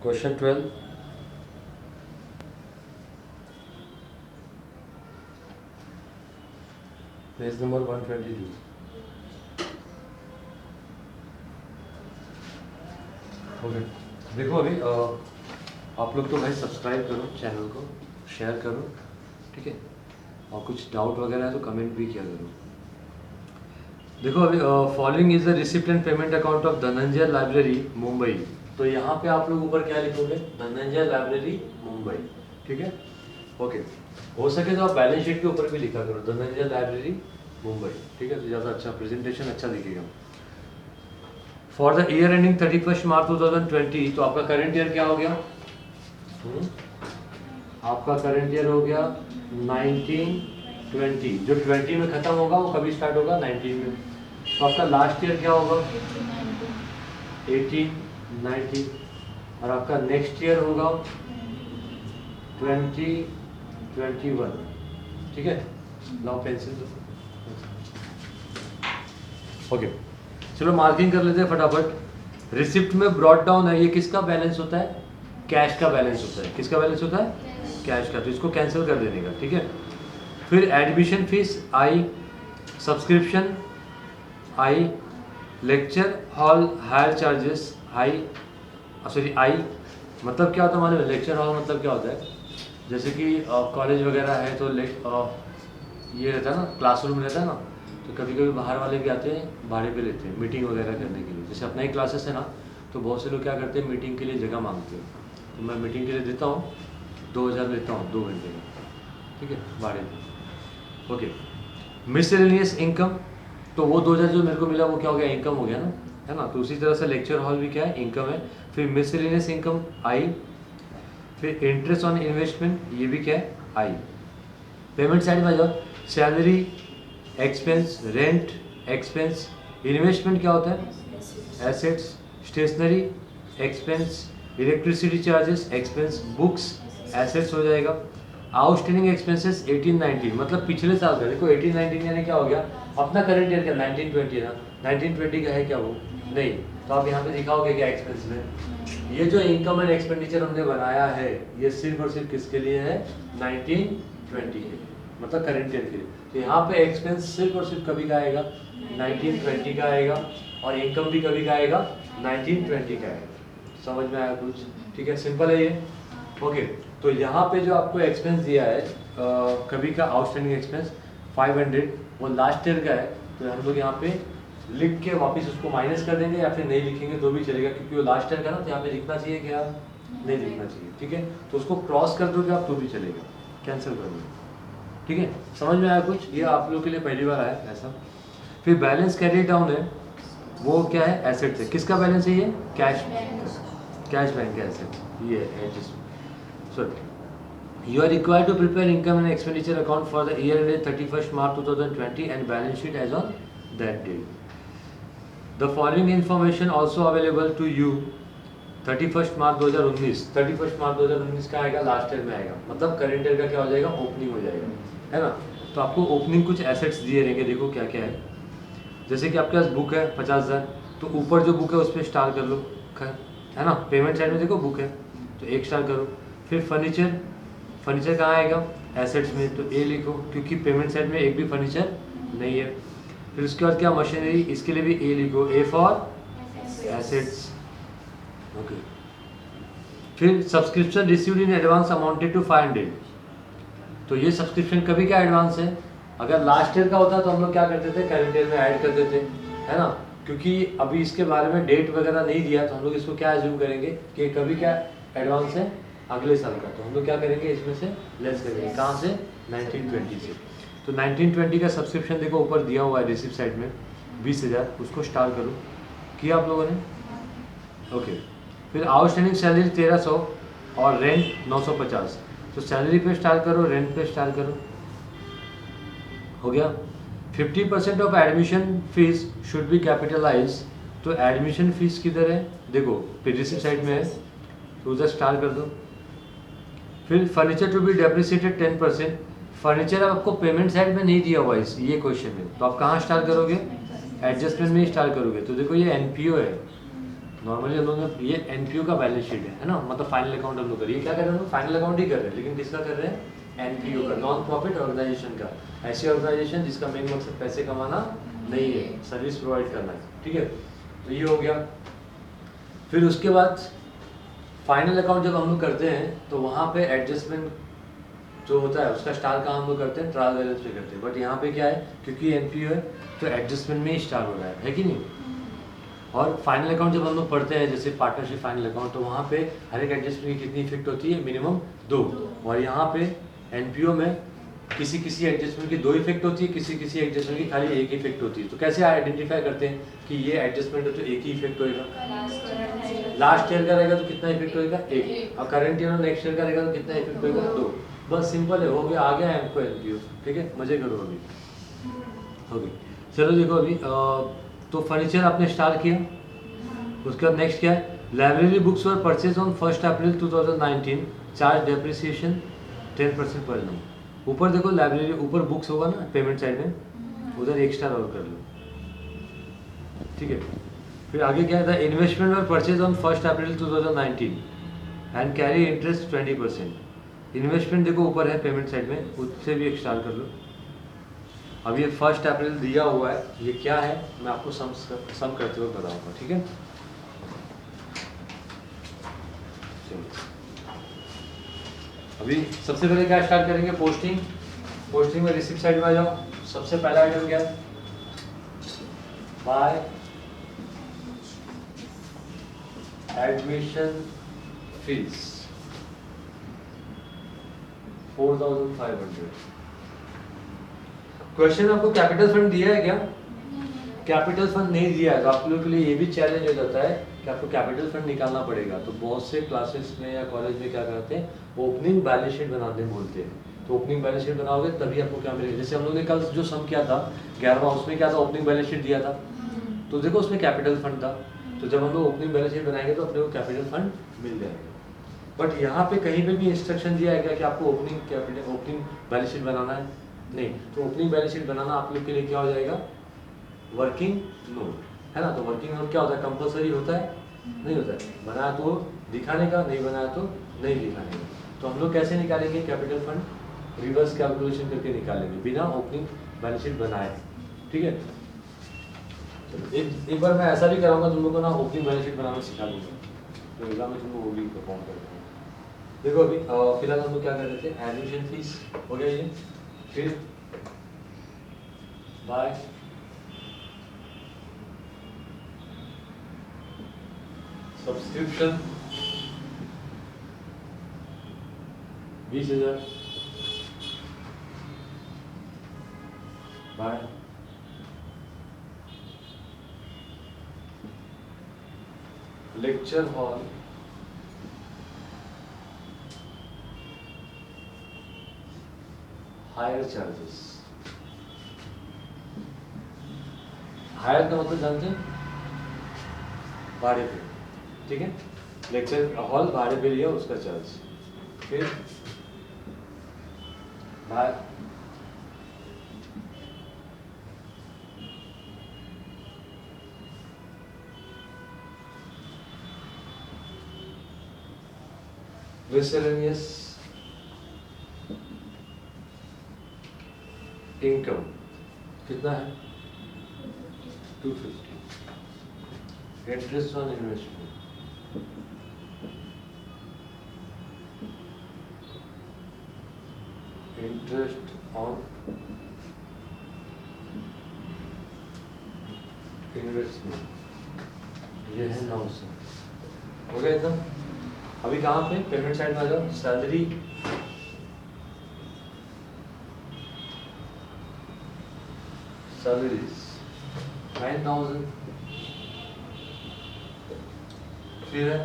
Question 12, page number 122। Okay, देखो अभी आप लोग तो भाई सब्सक्राइब करो चैनल को, शेयर करो, ठीक है, और कुछ डाउट वगैरह है तो कमेंट भी किया करो। देखो अभी following is the receipt and payment account of Dhananjay library Mumbai. तो यहाँ पे आप लोग ऊपर क्या लिखोगे, धनंजय लाइब्रेरी मुंबई, ठीक है। ओके, हो सके तो आप बैलेंस शीट के ऊपर भी लिखा करो धनंजय लाइब्रेरी मुंबई, ठीक है, तो ज़्यादा अच्छा प्रेजेंटेशन अच्छा दिखेगा। फॉर द ईयर एंडिंग 31 मार्च 2020, तो आपका करंट ईयर क्या हो गया? आपका करंट ईयर हो गया 1920। जो 20 में खत्म होगा वो कभी स्टार्ट होगा? 19 में। तो आपका लास्ट ईयर क्या होगा? 1890। और आपका नेक्स्ट ईयर होगा 2021, ठीक है। लाओ पेंसिल दो। ओके, चलो मार्किंग कर लेते हैं फटाफट। रिसिप्ट में ब्रॉट डाउन है, ये किसका बैलेंस होता है? कैश का बैलेंस होता है। किसका बैलेंस होता है? कैश का, तो इसको कैंसिल कर देने का, ठीक है। फिर admission fees I, subscription I, lecture hall hire charges I, sorry I, मतलब क्या होता है मालूम है? लेक्चर हॉल मतलब क्या होता है? जैसे कि कॉलेज वगैरह है तो ये रहता है ना, क्लासरूम रहता है ना, तो कभी कभी बाहर वाले भी आते हैं, भाड़े पे लेते हैं मीटिंग वगैरह करने के लिए। जैसे अपना ही क्लासेस है ना, तो बहुत से लोग क्या करते हैं, मीटिंग के लिए जगह मांगते हैं। तो मैं मीटिंग के लिए देता हूँ 2000 लेता हूँ 2 घंटे का, ठीक है, भाड़े पे। ओके, मिसलेनियस इनकम, तो वो 2000 जो मेरे को मिला वो क्या हो गया? इनकम हो गया ना, है ना। तो उसी तरह से लेक्चर हॉल भी क्या है? इनकम है। फिर मिसलेनियस इनकम आई, फिर इंटरेस्ट ऑन इन्वेस्टमेंट, ये भी क्या है? आई। पेमेंट साइड में जाओ, salary expense, rent expense, investment क्या होता है? Assets, stationery expense, electricity charges expense, books assets हो जाएगा। आउटस्टैंडिंग एक्सपेंसेस 18-19, मतलब पिछले साल का। देखो 18-19 यानी क्या हो गया? अपना करंट ईयर क्या 1920 ना, 1920 का है क्या वो? नहीं। तो आप यहाँ पे दिखाओगे क्या एक्सपेंस में? ये जो इनकम एंड एक्सपेंडिचर हमने बनाया है ये सिर्फ और सिर्फ किसके लिए है? 1920 के लिए, मतलब करंट ईयर के लिए। तो यहाँ पे एक्सपेंस सिर्फ और सिर्फ कभी का आएगा? 1920 का आएगा, और इनकम भी कभी का आएगा? 1920 का आएगा। समझ में आया कुछ? ठीक है, सिंपल है ये। ओके, तो यहाँ पे जो आपको एक्सपेंस दिया है कभी का आउटस्टैंडिंग एक्सपेंस 500, वो लास्ट ईयर का है। तो हम लोग यहाँ पे लिख के वापस उसको माइनस कर देंगे, या फिर नहीं लिखेंगे तो भी चलेगा, क्योंकि वो लास्ट ईयर का ना, तो यहाँ पे लिखना चाहिए क्या? नहीं लिखना चाहिए, ठीक है। तो उसको क्रॉस कर दोगे आप तो भी चलेगा, कैंसिल कर दोगे, ठीक है। समझ में आया कुछ? ये आप लोगों के लिए पहली बार आया ऐसा। फिर बैलेंस कैरी डाउन है, वो क्या है? एसेट्स है। किसका बैलेंस है ये? कैश, कैश बैंक का एसेट, ये adjustment. Sorry, you are required to prepare income and expenditure account for the year ended 31st March 2020 and balance sheet as on that date. The following information also available to you 31st March 2019। 31st मार्च 2019 का आएगा? Last year में आएगा, मतलब current year का क्या हो जाएगा? Opening हो जाएगा, है ना। तो आपको ओपनिंग कुछ एसेट्स दिए रहेंगे, देखो क्या क्या है। जैसे कि आपके पास बुक है 50,000, तो ऊपर जो बुक है उस पर स्टार कर लो, है ना। पेमेंट साइड में देखो बुक है तो 1 स्टार करो। फिर फर्नीचर, फर्नीचर कहाँ आएगा? एसेट्स में, तो ए लिखो, क्योंकि पेमेंट साइड में एक भी फर्नीचर नहीं है। फिर उसके बाद क्या? मशीनरी, इसके लिए भी ए लिखो, ए फॉर एसेट्स। ओके, फिर subscription received in advance amounted to 500, तो ये सब्सक्रिप्शन कभी का एडवांस है? अगर लास्ट ईयर का होता तो हम लोग क्या करते थे? करंट ईयर में ऐड कर देते, है ना। क्योंकि अभी इसके बारे में डेट वगैरह नहीं दिया, तो हम लोग इसको क्या एज्यूम करेंगे कि कभी क्या एडवांस है? अगले साल का। तो हम लोग क्या करेंगे? इसमें से लेस करेंगे, कहाँ से? 1920 से। तो 1920 का सब्सक्रिप्शन देखो ऊपर दिया हुआ है रिसिप्ट साइड में 20,000, उसको स्टार करो। किया आप लोगों ने? ओके, फिर आउटस्टैंडिंग सैलरी 1300 और रेंट 950, तो सैलरी पे स्टार करो, रेंट पे स्टार करो, हो गया। 50% of admission fees should be capitalise, तो एडमिशन फीस किधर है? देखो रिसिप्ट साइड में है, तो उधर स्टार कर दो। फिर furniture to be depreciated 10%, furniture आपको पेमेंट साइड में नहीं दिया हुआ इस ये क्वेश्चन में, तो आप कहाँ स्टार करोगे? एडजस्टमेंट में ही स्टार करोगे। तो देखो ये एनपीओ है, नॉर्मली हम लोग ने ये एनपीओ का बैलेंस शीट है ना, मतलब फाइनल अकाउंट हम लोग करिए, क्या कर रहे हैं हम लोग, फाइनल अकाउंट ही कर रहे हैं, लेकिन किसका कर रहे हैं, एनपीओ का, नॉन प्रॉफिट ऑर्गेनाइजेशन का, ऐसी ऑर्गेनाइजेशन जिसका मेन मकसद पैसे कमाना नहीं है, सर्विस प्रोवाइड करना है, ठीक है। तो ये हो गया। फिर उसके बाद फाइनल अकाउंट जब हम लोग करते हैं तो वहाँ पे एडजस्टमेंट जो होता है उसका स्टार कहाँ हम लोग करते हैं, ट्रायल बैलेंस पे करते हैं, बट यहाँ पे क्या है, क्योंकि एनपीओ है तो एडजस्टमेंट में ही स्टार हो रहा है कि नहीं। और फाइनल अकाउंट जब हम लोग पढ़ते हैं जैसे पार्टनरशिप फाइनल अकाउंट, तो वहाँ पे हर एक एडजस्टमेंट की कितनी इफेक्ट होती है, मिनिमम 2, और यहाँ पे एनपीओ में किसी किसी एडजस्टमेंट की 2 इफेक्ट होती है, किसी किसी एडजस्टमेंट की खाली 1 इफेक्ट होती है। तो कैसे आइडेंटिफाई करते हैं कि ये एडजस्टमेंट है तो 1 ही इफेक्ट होएगा, लास्ट ईयर का रहेगा तो कितना इफेक्ट होएगा 1, और करंट ईयर और नेक्स्ट ईयर का रहेगा तो कितना इफेक्ट होएगा 2। बस सिंपल है, हो गया, आ गया हमको एनपीओ, ठीक है, मजे करो अभी, हो गई। चलो देखो अभी तो फर्नीचर आपने स्टार्ट किया, उसके बाद नेक्स्ट क्या है, library books were purchase on 1 April 2019, charge depreciation 10% पर annum। ऊपर देखो लाइब्रेरी, ऊपर बुक्स होगा ना पेमेंट साइड में, उधर 1 स्टार और कर लो, ठीक है। फिर आगे क्या था, investment were purchase on 1 April 2019 and carry interest 20%। Investment देखो ऊपर है पेमेंट साइड में, उससे भी 1 स्टार कर लो। अब ये 1 अप्रैल दिया हुआ है, ये क्या है मैं आपको सम करते हुए बताऊंगा, ठीक है। अभी सबसे पहले क्या स्टार्ट करेंगे, पोस्टिंग। पोस्टिंग में रिसिप्ट साइड में आ जाओ, सबसे पहला आइटम क्या है, बाय एडमिशन फीस 4500। क्वेश्चन आपको कैपिटल फंड दिया है क्या, कैपिटल फंड नहीं दिया है तो आप लोगों के लिए ये भी चैलेंज हो जाता है कि आपको कैपिटल फंड निकालना पड़ेगा। तो बहुत से क्लासेस में या कॉलेज में क्या करते हैं, ओपनिंग बैलेंस शीट बनाने बोलते हैं। तो ओपनिंग बैलेंस शीट बनाओगे तभी आपको क्या मिलेगा। जैसे हम लोगों ने कल जो सम किया था 11वां, उसमें क्या था, ओपनिंग बैलेंस शीट दिया था, तो देखो उसमें कैपिटल फंड था। तो जब हम लोग ओपनिंग बैलेंस शीट बनाएंगे तो अपने को कैपिटल फंड मिल जाएगा। बट यहाँ पे कहीं पे भी इंस्ट्रक्शन दिया है क्या कि आपको ओपनिंग बैलेंस शीट बनाना है, नहीं। तो ओपनिंग बैलेंस शीट बनाना आप लोग के लिए क्या हो जाएगा, वर्किंग नोट, है ना। तो वर्किंग नोट क्या होता है, कंपलसरी होता है, नहीं होता है, बनाया तो दिखाने का, नहीं बनाया तो नहीं दिखाने का। तो हम लोग कैसे निकालेंगे कैपिटल फंड, रिवर्स कैलकुलेशन करके निकालेंगे बिना ओपनिंग बैलेंस शीट बनाए, ठीक है। एक बार मैं ऐसा भी कराऊंगा तुम लोग को ना, ओपनिंग बैलेंस शीट बनाना सिखा दूंगा, तो एग्जाम में तुम लोग वो भी परफॉर्म कर देंगे। देखो अभी फिलहाल हम लोग क्या कर रहे थे, एडमिशन फीस हो गया ये, फिर by subscription 20,000, by lecture hall hire charges. Hire का मतलब जानते हैं, भाड़े पे, ठीक है। लेक्चर हॉल भाड़े पे लिया उसका चार्ज, फिर बाय miscellaneous इनकम कितना है, 250। Interest on investment, interest on investment, ये है 900। हो गया एकदम। अभी कहाँ पे, पेमेंट साइड में आ जाओ, सैलरी salaries 9,000, फिर है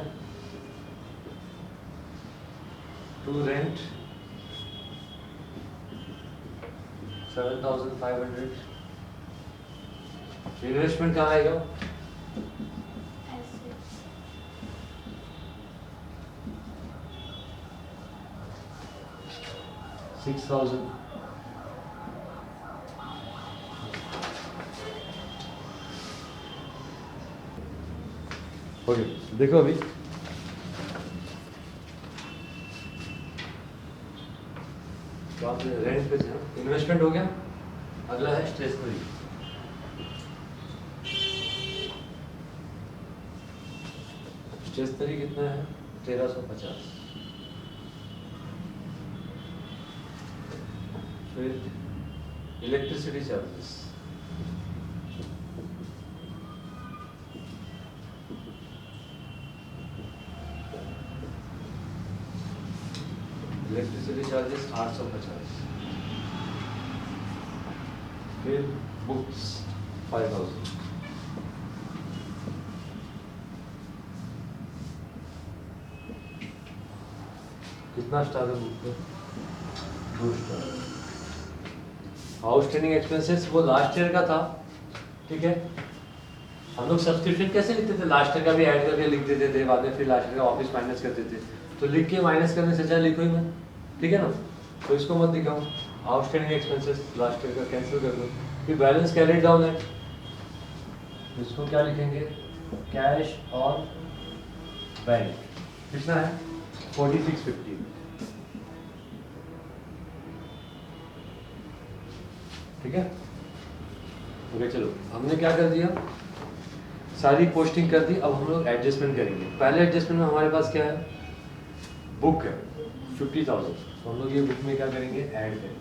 टू रेंट 7,500। इन्वेस्टमेंट कहाँ आएगा, $6,000। हो ओके देखो अभी रेंट पे इन्वेस्टमेंट हो गया। अगला है स्टेशनरी। स्टेशनरी कितना है 1350। फिर इलेक्ट्रिसिटी चार्जेस इलेक्ट्रिसिटी चार्जेस 850। फिर बुक्स 5000। कितना स्टार है बुक पे 2 स्टार। आउटस्टैंडिंग एक्सपेंसेस वो लास्ट ईयर का था, ठीक है। हम लोग सब्सक्रिप्शन कैसे लिखते थे, लास्ट ईयर का भी ऐड करके लिख देते थे, बाद में फिर लास्ट ईयर का वापस माइनस करते थे। तो लिख के माइनस करने से अच्छा लिखो ही मत, ठीक है ना। तो इसको मत दिखाओ, आउटस्टैंडिंग एक्सपेंसेस लास्ट ईयर का कैंसिल कर दो। फिर बैलेंस कैरिड डाउन है, इसको क्या लिखेंगे, कैश और बैंक। कितना है 4650, ठीक है। ओके चलो हमने क्या कर दिया, सारी पोस्टिंग कर दी। अब हम लोग एडजस्टमेंट करेंगे। पहले एडजस्टमेंट में हमारे पास क्या है, बुक है 50,000। तो हम लोग ये बुक में क्या करेंगे, ऐड करेंगे।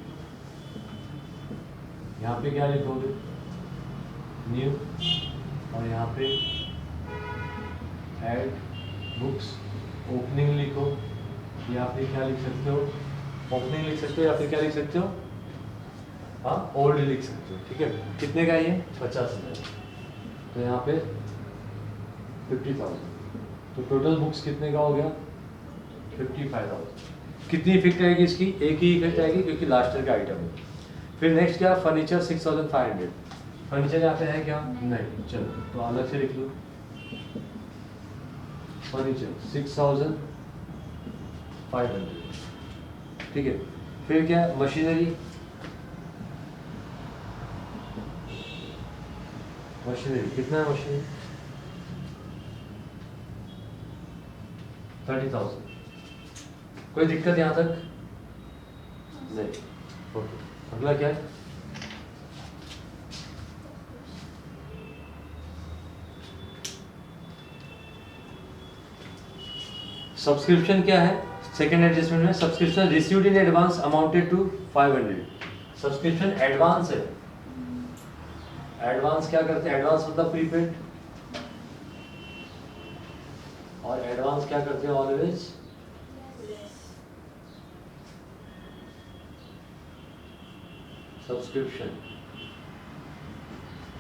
यहाँ पे क्या लिखोगे, न्यू, और यहाँ पे ऐड बुक्स ओपनिंग लिखो, या फिर क्या लिख सकते हो, ओपनिंग लिख सकते हो, या फिर क्या लिख सकते हो, हाँ ओल्ड लिख सकते हो, ठीक है। कितने का है ये 50,000। तो यहाँ पे 50,000। तो टोटल बुक्स कितने का हो गया 55,000। कितनी इफेक्ट आएगी इसकी, एक ही इफेक्ट आएगी क्योंकि लास्ट ईयर का आइटम है। फिर नेक्स्ट क्या, फर्नीचर 6500। फर्नीचर यहाँ पे है क्या, नहीं, चलो तो अलग से लिख लो। फर्नीचर 6500, ठीक है। फिर क्या, मशीनरी, मशीनरी कितना है, मशीनरी 30,000। कोई दिक्कत यहाँ तक नहीं, ओके। अगला क्या है, सब्सक्रिप्शन क्या है, सेकेंड एडजस्टमेंट में subscription received in advance amounted to 500। Subscription advance है। एडवांस क्या करते हैं, एडवांस मतलब प्रीपेड, और एडवांस क्या करते हैं, ऑलवेज सब्सक्रिप्शन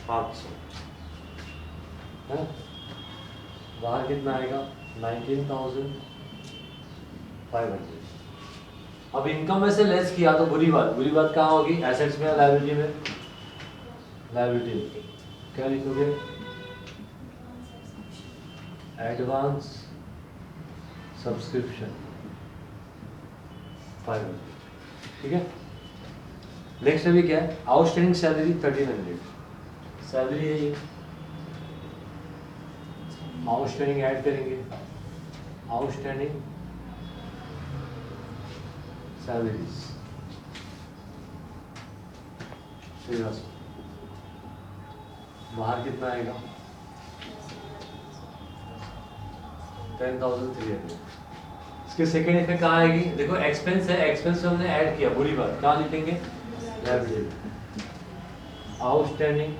500 है। बाहर कितना आएगा 19,500। अब इनकम में से लेस किया तो बुरी बात, बुरी बात कहाँ होगी, एसेट्स में, लायबिलिटी में। लायबिलिटी में क्या लिखोगे, एडवांस सब्सक्रिप्शन 500, ठीक है। नेक्स्ट अभी क्या है, आउटस्टैंडिंग सैलरी 1300। सैलरी है ये, आउटस्टैंडिंग ऐड करेंगे, आउटस्टैंडिंग सैलरीज 1300। बाहर कितना आएगा 10,300। इसके सेकेंड इफेक्ट कहाँ आएगी, देखो एक्सपेंस है, एक्सपेंस हमने ऐड किया, बुरी बात, कहाँ लिखेंगे, लायबिलिटी, आउटस्टैंडिंग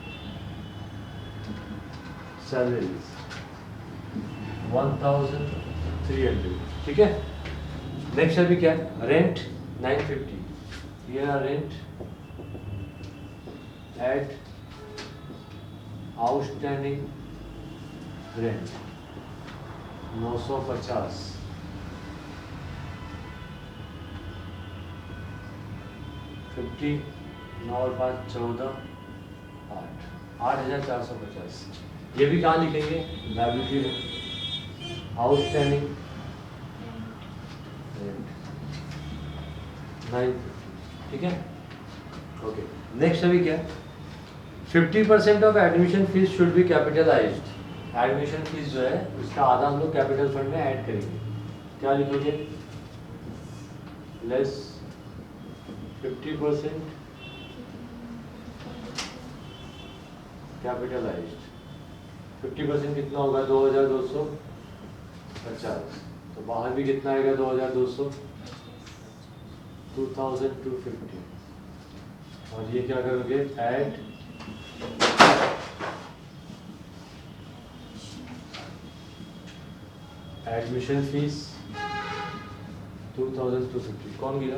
सैलरीज 1,300, ठीक है। नेक्स्ट अभी क्या है, रेंट 950। ये रेंट एड आउटस्टैंडिंग रेंट 950। 50 9 और 5 14 8 8,450। ये भी कहाँ लिखेंगे, लायबिलिटी में, आउटस्टैंडिंग रेंट 9, ठीक है, ओके। नेक्स्ट अभी क्या, 50% of admission fees should B capitalised. Admission fees जो है उसका आधा हम लोग कैपिटल फंड में ऐड करेंगे। क्या लिखोगे? Less 50% capitalised. 50% कितना होगा? 2250। तो बाहर भी कितना आएगा? 2200, 2250। और ये क्या करोगे? Add admission fees 2250। कौन गिरा?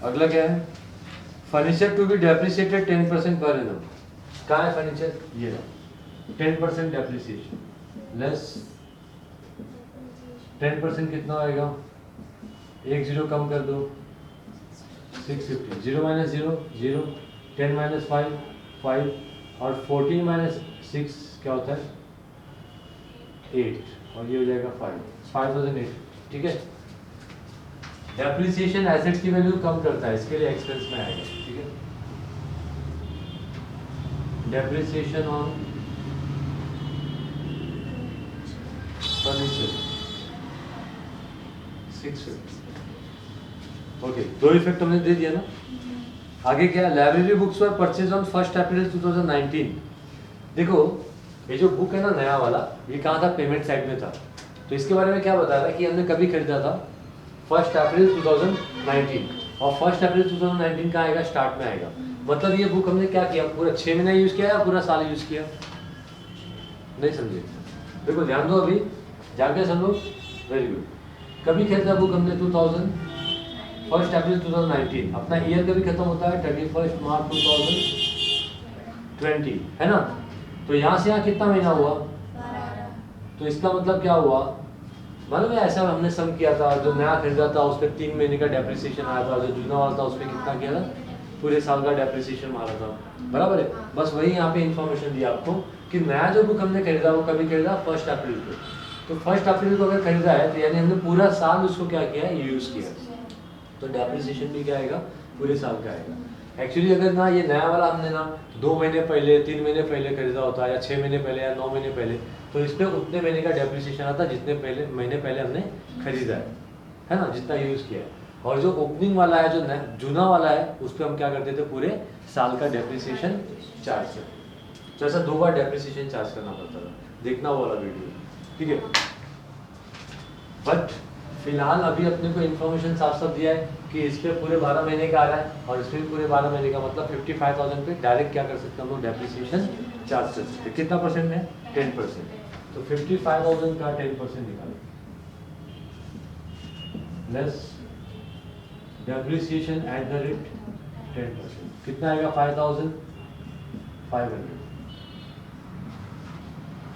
अगला क्या है? Furniture to be depreciated 10% per annum. कहाँ है फर्नीचर? ये 10% डेप्रिसिएशन लेस 10% कितना आएगा? एक जीरो कम कर दो, 650। 0 माइनस 0 0, 10 माइनस 5 5, और 14 माइनस 6 क्या होता है? 8, और ये हो जाएगा 5008। ठीक है। डेप्रिसिएशन एसेट की वैल्यू कम करता है, इसके लिए एक्सपेंस में आएगा। ठीक है। Depreciation on furniture 650। ओके, दो इफेक्ट हमने दे दिया ना। आगे क्या? Library books were purchase on 1 अप्रैल 2019। देखो ये जो बुक है ना नया वाला, ये कहाँ था? पेमेंट साइड में था। तो इसके बारे में क्या बताया था कि हमने कभी खरीदा था? 1 अप्रैल 2019। और 1 अप्रैल 2019 का आएगा? स्टार्ट में आएगा। मतलब ये बुक हमने क्या किया? पूरा 6 महीना यूज़ किया या पूरा साल यूज़ किया? नहीं समझे? देखो ध्यान दो, अभी जाके समझो। Very good. कभी खरीदा बुक हमने? 1 अप्रैल 2019। अपना ईयर कभी खत्म होता है? 31 मार्च 2020, है ना? तो यहाँ से यहाँ कितना महीना हुआ? तो इसका मतलब क्या हुआ? मालूम है ऐसा हमने सम किया था, जो नया खरीदा था उस पर 3 महीने का डेप्रिसिएशन आया था, जो जूना वाला था उस पर कितना किया था? पूरे साल का डेप्रिसिएशन मारा था। बराबर है। बस वही यहाँ पे इंफॉर्मेशन दिया आपको कि नया जो बुक हमने खरीदा वो कभी खरीदा? 1 अप्रैल को। तो 1 अप्रैल को अगर खरीदा है तो यानी हमने पूरा साल उसको क्या किया है? यूज़ किया। तो डेप्रिसिएशन भी क्या आएगा? पूरे साल का आएगा। एक्चुअली अगर ना ये नया वाला हमने ना 2 महीने पहले, 3 महीने पहले खरीदा होता है, या 6 महीने पहले, या 9 महीने पहले, तो इस पर उतने महीने का डेप्रिसिएशन आता है जितने महीने पहले हमने खरीदा है ना, जितना यूज़ किया है। और जो ओपनिंग वाला है, जो जूना वाला है, उस पर हम क्या करते थे? पूरे साल का डेप्रिसिएशन चार्ज करते। तो ऐसा 2 बार डेप्रिसिएशन चार्ज करना पड़ता था। देखना वो वाला वीडियो। ठीक है। बट फिलहाल अभी अपने को इन्फॉर्मेशन साफ साफ दिया है कि इस पे पूरे 12 महीने का आ रहा है, और इस पे पूरे 12 महीने का, मतलब 55,000 पे डायरेक्ट क्या कर सकते हैं हम लोग? डेप्रिसिएशन चार्ज कर सकते हैं। कितना परसेंट है? 10%। तो 55,000 का 10% निकालो, less depreciation at the rate 10%। कितना आएगा? 5,500।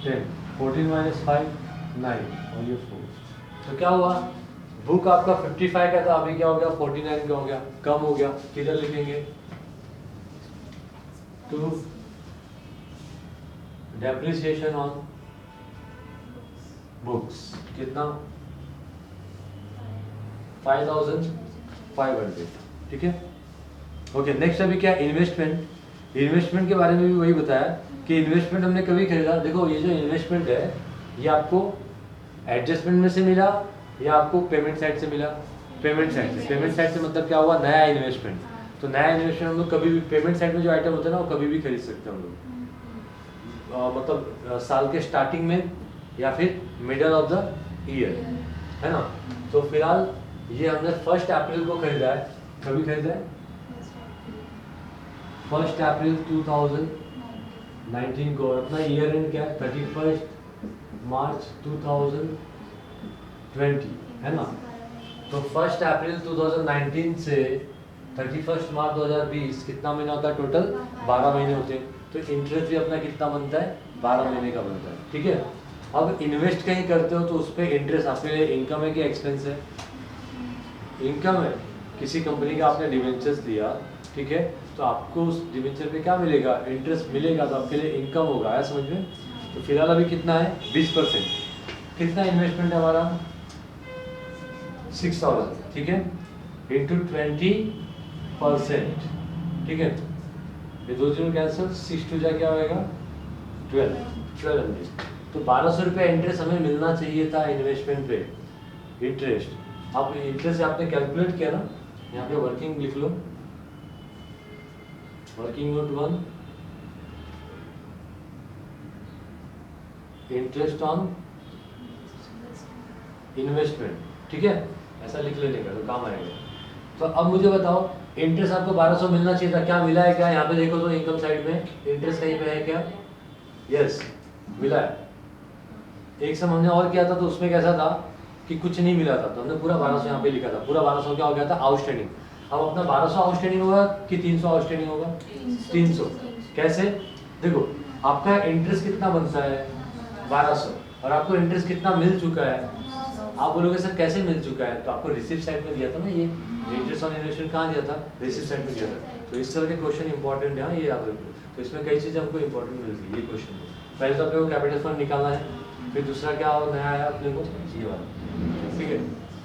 10, 14 माइनस 5 9, और ये 4। तो क्या हुआ? बुक आपका 55 का था, अभी क्या हो गया? 49 का हो गया, कम हो गया। किधर लिखेंगे? टू डेप्रिसिएशन ऑन बुक्स कितना? 5,500। ठीक है। ओके, नेक्स्ट अभी क्या? इन्वेस्टमेंट। इन्वेस्टमेंट के बारे में भी वही बताया कि इन्वेस्टमेंट हमने कभी खरीदा। देखो ये जो इन्वेस्टमेंट है ये आपको एडजस्टमेंट में से मिला या आपको पेमेंट साइड से मिला? पेमेंट साइड से। पेमेंट साइड से मतलब क्या हुआ? नया इन्वेस्टमेंट। तो नया इन्वेस्टमेंट हम लोग कभी भी पेमेंट साइड में जो आइटम होता है ना वो कभी भी खरीद सकते हैं हम लोग। मतलब साल के स्टार्टिंग में या फिर मिडल ऑफ द ईयर, है ना। तो फिलहाल ये हमने 1 अप्रैल को खरीदा है। कभी खरीदा है? 1 अप्रैल 2019 को। अपना ईयर एंड क्या है? 31 मार्च 2020, है ना। तो 1 अप्रैल 2019 से 31 मार्च 2020 कितना महीना होता है टोटल? 12 महीने होते हैं। तो इंटरेस्ट भी अपना कितना बनता है? 12 महीने का बनता है। ठीक है। अब इन्वेस्ट कहीं करते हो तो उस पर इंटरेस्ट आपके लिए इनकम है कि एक्सपेंस है? इनकम है। किसी कंपनी का आपने डिवेंचर्स लिया, ठीक है, तो आपको उस डिवेंचर पे क्या मिलेगा? इंटरेस्ट मिलेगा, तो आपके लिए इनकम होगा। आया समझ में? तो फिलहाल अभी कितना है? 20%। कितना इन्वेस्टमेंट है हमारा? 6,000, ठीक है, इंटू 20%, ठीक है। ये दो जीरो कैंसिल, 6 टू जा क्या होगा? 1200। तो 1200 रुपये इंटरेस्ट हमें मिलना चाहिए था इन्वेस्टमेंट पे, इंटरेस्ट। आप इंटरेस्ट आपने कैलकुलेट किया ना, यहाँ पे वर्किंग लिख लो, working note 1, interest on investment, ठीक है, ऐसा लिख लेने का तो काम आएगा। तो अब मुझे बताओ, इंटरेस्ट आपको 1200 मिलना चाहिए था, क्या मिला है क्या? यहाँ पे देखो तो इनकम साइड में इंटरेस्ट कहीं पे है क्या? यस, मिला है। एक समय हमने और किया था तो उसमें कैसा था कि कुछ नहीं मिला था, तो हमने पूरा 1200 यहाँ पे लिखा था, पूरा 1200 क्या हो गया था? आउटस्टैंडिंग। अब अपना 1200 आउटस्टैंडिंग होगा कि 300 आउटस्टैंडिंग होगा? 300। कैसे? देखो आपका इंटरेस्ट कितना बनता है? 1200, और आपको इंटरेस्ट कितना मिल चुका है? आप बोलोगे सर कैसे मिल चुका है? तो आपको रिसिप्ट साइड में दिया था ना, ये इंटरेस्ट ऑन इन्वेस्टमेंट कहाँ दिया था? रिसिप्ट साइड में दिया था। तो इस तरह के क्वेश्चन इंपॉर्टेंट है, ये याद रखो। तो इसमें कई चीज़ें हमको इंपॉर्टेंट मिलती है ये क्वेश्चन में। पहले तो अपने को कैपिटल फंड निकालना है, फिर दूसरा क्या और नया है अपने को? ये वाला, ठीक है।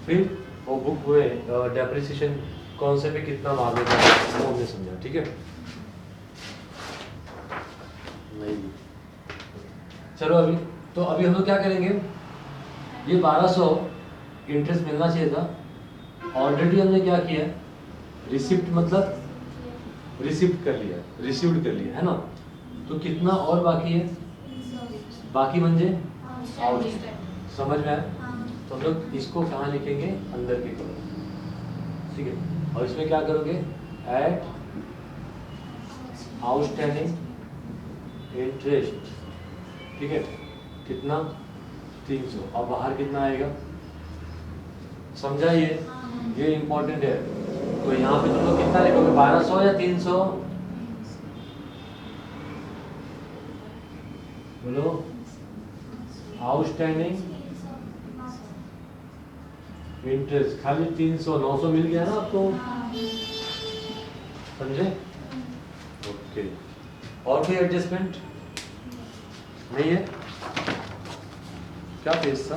फिर वो बुक में डेप्रिसिएशन कौन से पे कितना मार्जिन है वो हमने समझा, ठीक है। नहीं, चलो अभी हम लोग क्या करेंगे, ये 1200 इंटरेस्ट मिलना चाहिए था, ऑलरेडी हमने क्या किया, रिसिप्ट मतलब रिसिप्ट कर लिया, रिसीव्ड कर लिया है ना। तो कितना और बाकी है? बाकी म्हणजे आउटस्टैंडिंग, समझ में आया? तो हम लोग इसको कहाँ लिखेंगे? अंदर के कॉलम, ठीक है। और इसमें क्या करोगे? एट आउटस्टैंडिंग इंटरेस्ट, ठीक है, कितना? 300। और बाहर कितना आएगा? समझा ये इंपॉर्टेंट है। तो यहाँ पे तुम लोग कितना लिखोगे? 1200 या 300? बोलो। आउटस्टैंडिंग इंटरेस्ट खाली 300, 900 मिल गया ना आपको, समझे? ओके, और कोई एडजस्टमेंट नहीं है? क्या पेज था?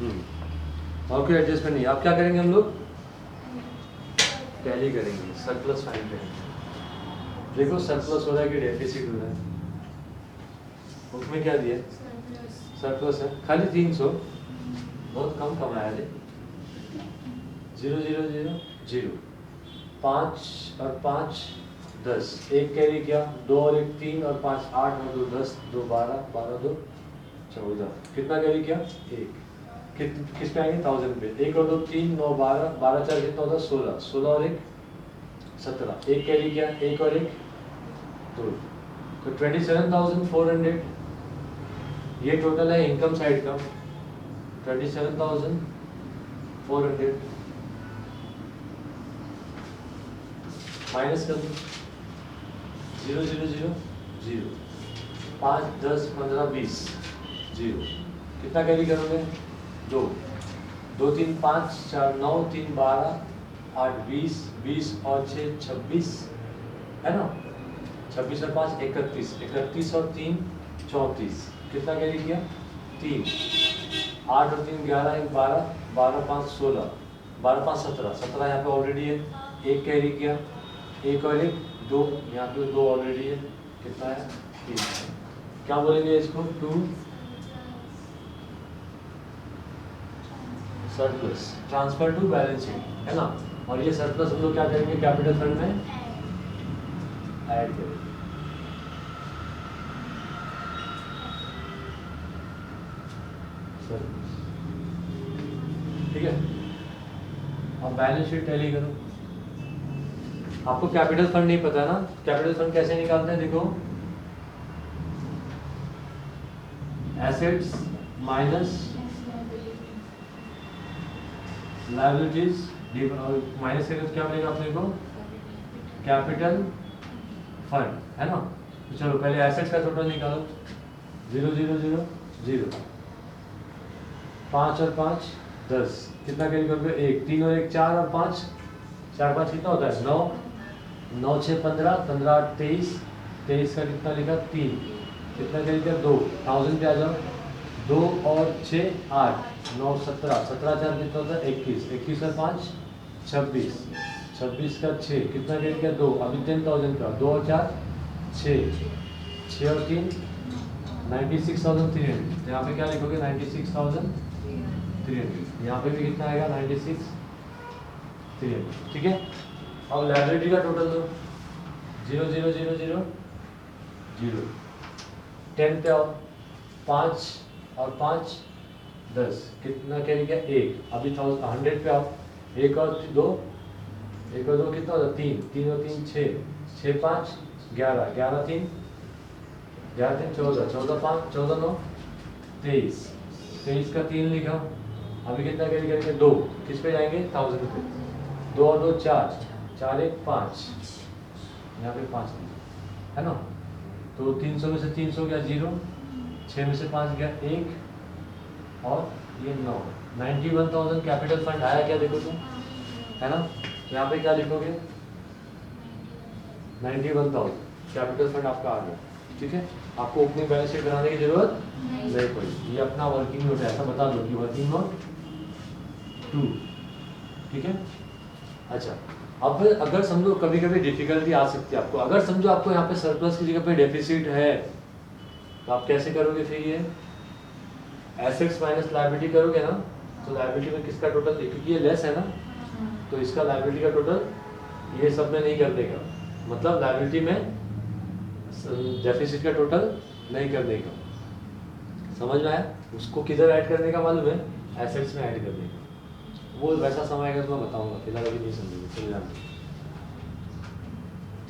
122। और कोई एडजस्टमेंट नहीं। आप क्या करेंगे? हम लोग टैली करेंगे, सरप्लस फाइंड करेंगे। देखो सरप्लस हो रहा है कि डेफिसिट हो रहा है? बुक में क्या दिया? सरप्लस है, खाली 300, बहुत कम कमाया है। 0 0 0 0, 5 और 5 10, एक कैरी किया, 2 और 1 3 और 5 8 और 2 10, 2 12, 12 2 14, कितना कैरी किया? 1। किस पे आएंगे? 1000 पे। 1 और 2 3 9 12, 12 4 कितना होता है? 16, 16 और 1 17, एक कैरी किया, 1 और 1 2, तो 27,400। ये टोटल है इनकम साइड का, 27,400 माइनस कर दो, 0 0 0 0, 5 10 15 20 0, कितना कैरी करोगे? 2 2 3 5 4 9 3 12 8 20, 20 और 6 26 है ना, 26 और 5 31, 31 और 3 34, कितना कैरी किया? 3, 8 और 3 11 1 12, 12 5 16, 12 5 17, 17 यहाँ पे ऑलरेडी है, एक कैरी किया, 1 और 1 2, यहाँ पे 2 ऑलरेडी है, कितना है? 3। क्या बोलेंगे इसको? 2 surplus, transfer to balance sheet, है ना। और ये सरप्लस हम लोग क्या करेंगे? कैपिटल फंड में ऐड करेंगे। ठीक है, अब बैलेंस शीट टैली करो। आपको कैपिटल फंड नहीं पता ना, कैपिटल फंड कैसे निकालते हैं? देखो, एसेट्स माइनस लायबिलिटीज, माइनस करें तो क्या मिलेगा अपने को? कैपिटल फंड, है ना। तो चलो पहले एसेट्स का टोटल निकालो, 0 0 0 0, 5 और 5 10, कितना कैरी करोगे? 1 3 और 1 4 और 5 4 5 कितना होता है? 9 9 6 15, 15 8 23, 23 का कितना लिखा? 3, कितना कैरी किया? 2, 1000 पे आ जाओ, 2 और 6 8 9 17, 17 4 कितना होता है? 21, 21 और 5 26, 26 का 6 कितना कह गया 2, अभी 10,000 का 2 और 4 6, 6 और 3 96,300। यहाँ पे क्या लिखोगे 96,300। यहाँ पे भी कितना आएगा 96,300। ठीक है। अब लाइबिलिटी का टोटल दो 0 0 0 0 0। 10 पे आओ 5 और 5 10 कितना क्या लिखा 1। अभी 100 पे आओ 1 और 2 कितना होता 3 3 और 3 6 6 5 11 11 3 14 14 5 14 9 23 23 का 3 लिखा। अभी कितना क्या लिखा 2 किस पे जाएंगे 1000 पे 2 और 2 4 4 1 5 यहाँ पे 5 है ना। तो 300 में से 300 गया 0, 6 में से 5 गया 1 और ये 9 91,000 कैपिटल फंड आया क्या देखो तुम है ना। यहाँ पे क्या लिखोगे 91,000 कैपिटल फंड आपका आ गया। ठीक है। आपको ओपनिंग बैलेंस शीट बनाने की जरूरत नहीं पड़ी। ये अपना वर्किंग नोट है ऐसा बता दो कि वर्किंग नोट 2। ठीक है। अच्छा अब अगर समझो कभी कभी डिफिकल्टी आ सकती है आपको। अगर समझो आपको यहाँ पे सरप्लस की जगह पे डेफिसिट है तो आप कैसे करोगे फिर ये एसेट्स माइनस लायबिलिटी करोगे ना। तो लायबिलिटी में किसका टोटल क्योंकि ये लेस है ना तो इसका लायबिलिटी का टोटल ये सब में नहीं कर देगा। मतलब लायबिलिटी में डेफिसिट का टोटल नहीं कर देगा। समझ में आया। उसको किधर ऐड करने का मालूम है एसेट्स में ऐड करने का। वो वैसा समय आएगा तो मैं बताऊंगा फिलहाल अभी नहीं समझेंगे। चलिए जान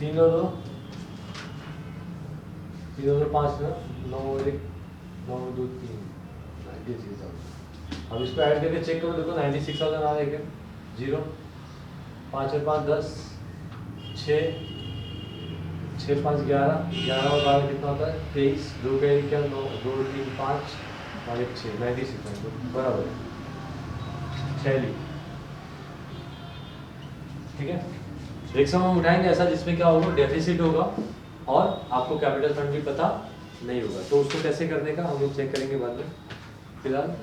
3 और 2 3 और 2 5 ना 9 और 1 9 2 3 96,000। अब इसको ऐड करके चेक करो देखो 96,000 आ जाएगा 0 5 और 5 10 6 6 5 11 11 और 12 कितना होता है 23 2 का क्या 9 2 3 5 और 1 6 96 बराबर है 6। ठीक है। एक समय हम उठाएंगे ऐसा जिसमें क्या होगा डेफिसिट होगा और आपको कैपिटल फंड भी पता नहीं होगा। तो उसको कैसे करने का हम लोग चेक करेंगे बाद में। फिलहाल